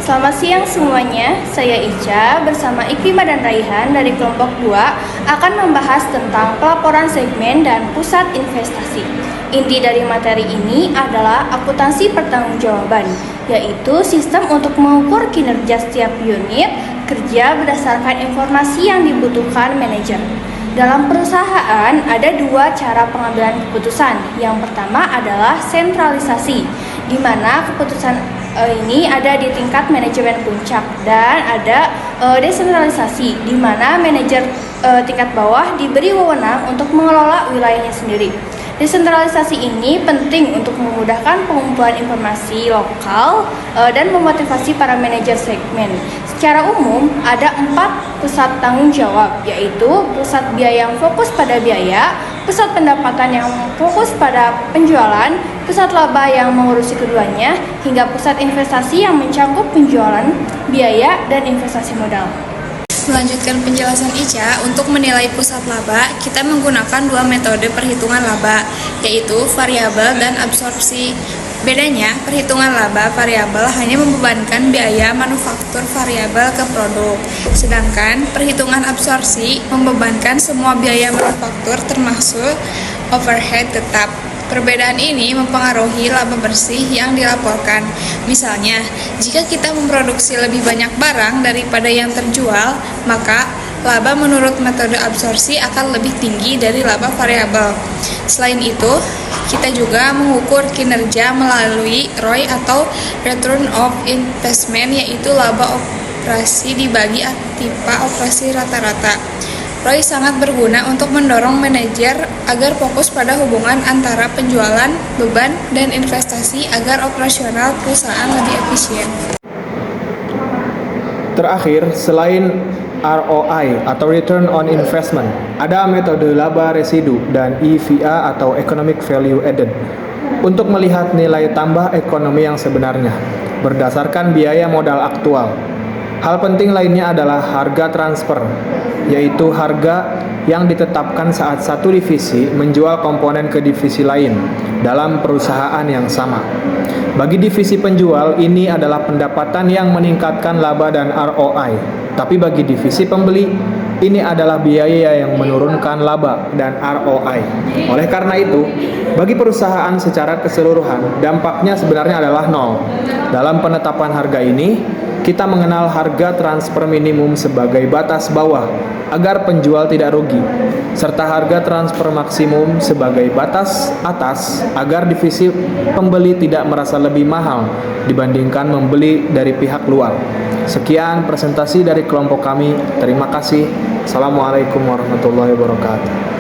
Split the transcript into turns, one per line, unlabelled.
Selamat siang semuanya, saya Ica bersama Ikrimah dan Raihan dari kelompok 2 akan membahas tentang pelaporan segmen dan pusat investasi. Inti dari materi ini adalah akuntansi pertanggungjawaban, yaitu sistem untuk mengukur kinerja setiap unit kerja berdasarkan informasi yang dibutuhkan manajer. Dalam perusahaan ada dua cara pengambilan keputusan. Yang pertama adalah sentralisasi, di mana keputusan ini ada di tingkat manajemen puncak, dan ada desentralisasi, di mana manajer tingkat bawah diberi wewenang untuk mengelola wilayahnya sendiri. Desentralisasi ini penting untuk memudahkan pengumpulan informasi lokal dan memotivasi para manajer segmen. Secara umum, ada 4 pusat tanggung jawab, yaitu pusat biaya yang fokus pada biaya, pusat pendapatan yang fokus pada penjualan, pusat laba yang mengurusi keduanya, hingga pusat investasi yang mencakup penjualan, biaya, dan investasi modal.
Melanjutkan penjelasan Ica, untuk menilai pusat laba, kita menggunakan dua metode perhitungan laba, yaitu variabel dan absorpsi. Bedanya, perhitungan laba variabel hanya membebankan biaya manufaktur variabel ke produk, sedangkan perhitungan absorpsi membebankan semua biaya manufaktur termasuk overhead tetap. Perbedaan ini mempengaruhi laba bersih yang dilaporkan. Misalnya, jika kita memproduksi lebih banyak barang daripada yang terjual, maka laba menurut metode absorpsi akan lebih tinggi dari laba variabel. Selain itu, kita juga mengukur kinerja melalui ROI atau Return of Investment, yaitu laba operasi dibagi aktiva operasi rata-rata. ROI sangat berguna untuk mendorong manajer agar fokus pada hubungan antara penjualan, beban, dan investasi agar operasional perusahaan lebih efisien.
Terakhir, selain ROI atau Return on Investment, ada metode laba residu dan EVA atau Economic Value Added untuk melihat nilai tambah ekonomi yang sebenarnya berdasarkan biaya modal aktual. Hal penting lainnya adalah harga transfer, yaitu harga yang ditetapkan saat satu divisi menjual komponen ke divisi lain dalam perusahaan yang sama. Bagi divisi penjual, ini adalah pendapatan yang meningkatkan laba dan ROI. Tapi bagi divisi pembeli, ini adalah biaya yang menurunkan laba dan ROI. Oleh karena itu, bagi perusahaan secara keseluruhan, dampaknya sebenarnya adalah nol. Dalam penetapan harga ini, kita mengenal harga transfer minimum sebagai batas bawah agar penjual tidak rugi, serta harga transfer maksimum sebagai batas atas agar divisi pembeli tidak merasa lebih mahal dibandingkan membeli dari pihak luar. Sekian presentasi dari kelompok kami. Terima kasih. Assalamualaikum warahmatullahi wabarakatuh.